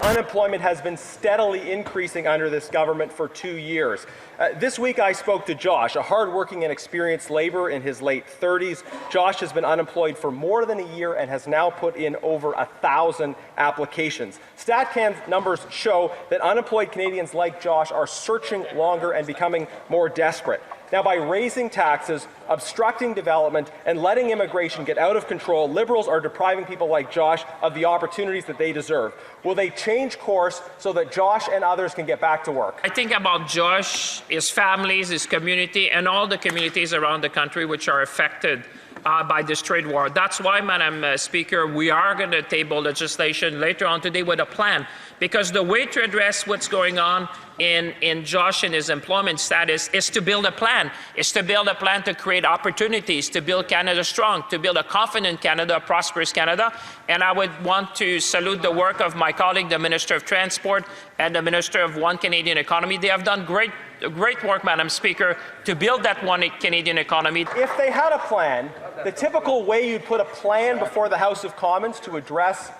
Unemployment has been steadily increasing under this government for 2 years. This week I spoke to Josh, a hard-working and experienced laborer in his late 30s. Josh has been unemployed for more than a year and has now put in over 1,000 applications. StatCan's numbers show that unemployed Canadians like Josh are searching longer and becoming more desperate. Now, by raising taxes, obstructing development, and letting immigration get out of control, Liberals are depriving people like Josh of the opportunities that they deserve. Will they change course so that Josh and others can get back to work? I think about Josh, his families, his community, and all the communities around the country which are affected by this trade war. That's why, Madam Speaker, we are going to table legislation later on today with a plan, because the way to address what's going on in Josh and his employment status is to build a plan, to create opportunities, to build Canada strong, to build a confident Canada, a prosperous Canada. And I would want to salute the work of my colleague, the Minister of Transport and the Minister of One Canadian Economy. They have done great work, Madam Speaker, to build that One Canadian economy. If they had a plan, the typical way you'd put a plan before the House of Commons to address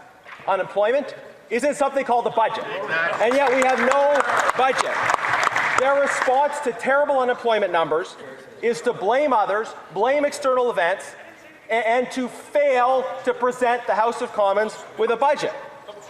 unemployment is in something called the budget. And yet we have no budget. Their response to terrible unemployment numbers is to blame others, blame external events, and to fail to present the House of Commons with a budget.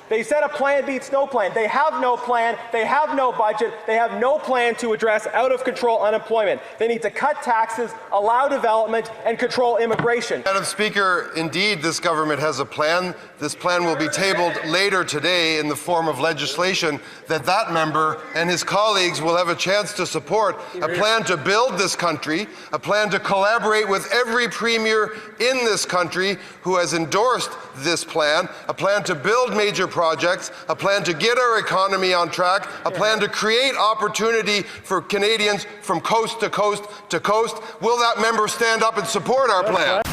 They said a plan beats no plan. They have no plan. They have no budget. They have no plan to address out-of-control unemployment. They need to cut taxes, allow development, and control immigration. Madam Speaker, indeed, this government has a plan. This plan will be tabled later today in the form of legislation that member and his colleagues will have a chance to support. A plan to build this country, a plan to collaborate with every premier in this country who has endorsed this plan, a plan to build major projects, a plan to get our economy on track, a plan to create opportunity for Canadians from coast to coast to coast. Will that member stand up and support our plan?